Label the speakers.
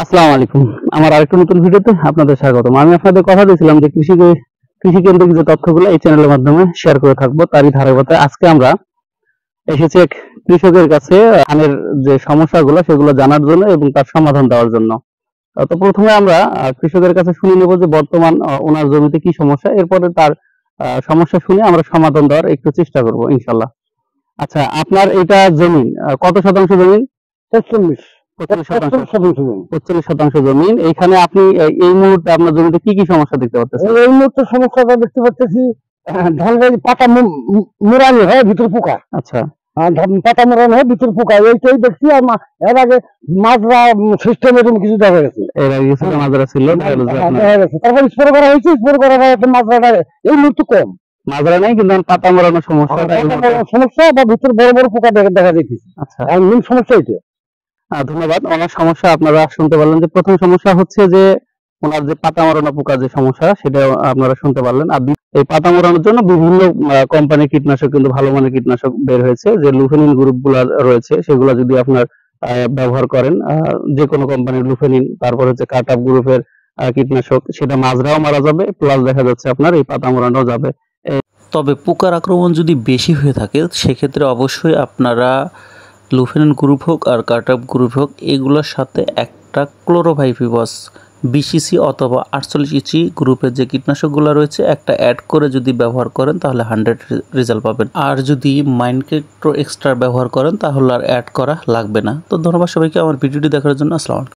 Speaker 1: আসসালামু আলাইকুম। আমার আরেকটা নতুন ভিডিওতে আপনাদের স্বাগতম। আমি আপনাদের কথা দিয়েছিলাম যে কৃষি কেন্দ্রিক যে তথ্যগুলো এই চ্যানেলের মাধ্যমে শেয়ার করে থাকবো, তারই ধারাবাহিকতায় আজকে আমরা এসেছি এক কৃষকের কাছে ধানের যে সমস্যাগুলো সেগুলো জানার জন্য এবং তার সমাধান দেওয়ার জন্য। তো প্রথমে আমরা কৃষকের কাছে শুনে নেব যে বর্তমান ওনার জমিতে কি সমস্যা, এরপরে তার সমস্যা শুনে আমরা সমাধান দেওয়ার একটু চেষ্টা করব ইনশাল্লাহ। আচ্ছা, আপনার এটা জমি কত শতাংশ জমি?
Speaker 2: ৪৫
Speaker 1: 45 শতাংশ।
Speaker 2: ৪৫ জমি।
Speaker 1: 45 শতাংশ জমিন। এইখানে আপনি এই মুহূর্তে আপনার জমিতে কি কি সমস্যা দেখতে পাচ্ছেন?
Speaker 2: এই মুহূর্তে সমস্যাটা দেখতে পাচ্ছি, ধানের পাতা মোড়ানি হয় ভিতর পোকা।
Speaker 1: আচ্ছা,
Speaker 2: পাতা মোড়ানি হয় ভিতর পোকা, এইটাই দেখছি। আর এর আগে মাজরা সিস্টেম এরকম কিছু দেখা গেছে।
Speaker 1: এর আগে কিছুটা মাজরা ছিল, দেখা গেল যে আপনার
Speaker 2: দেখা গেছে। তারপর স্প্রে করা হয়েছে, স্প্রে করার পর মাজরাটা এই মুহূর্তে কম।
Speaker 1: মাজরা নাই, কিন্তু এখন পাতা মরানোর সমস্যাটা এই মুহূর্তে।
Speaker 2: সমস্যা বা ভিতর বড় বড় পোকা দেখা যাইতেছে।
Speaker 1: আচ্ছা,
Speaker 2: আর মূল সমস্যা এটা।
Speaker 1: ধন্যবাদ। ওনার সমস্যা আপনারা শুনতে পারলেন যে প্রথম সমস্যা হচ্ছে যে ওনার যে পাতা মরানো পোকার যে সমস্যা সেটা আপনারা শুনতে পারলেন। আর এই পাতা মরানোর জন্য বিভিন্ন কোম্পানির কীটনাশক, কিন্তু ভালো মানের কীটনাশক বের হয়েছে, যে লুফেনিন গ্রুপগুলো রয়েছে সেগুলো যদি আপনার ব্যবহার করেন, যে কোনো কোম্পানির লুফেনিন, তারপর হচ্ছে কাট আপ গ্রুপের কীটনাশক, সেটা মাজরাও মারা যাবে, প্লাস দেখা যাচ্ছে আপনার এই পাতা মরানো যাবে।
Speaker 3: তবে পোকার আক্রমণ যদি বেশি হয়ে থাকে সেক্ষেত্রে অবশ্যই আপনারা লুফেনিন গ্রুপ হোক আর কার্টাপ গ্রুপ হোক, এগুলোর সাথে একটা ক্লোরোভাইরিফস 20 অথবা 48 গ্রুপের যে কীটনাশকগুলো রয়েছে একটা অ্যাড করে যদি ব্যবহার করেন তাহলে 100 রেজাল্ট পাবেন। আর যদি মাইনকেট্রো এক্সট্রা ব্যবহার করেন তাহলে আর অ্যাড করা লাগবে না। তো ধন্যবাদ সবাইকে আমার ভিডিওটি দেখার জন্য। আসসালামু আলাইকুম।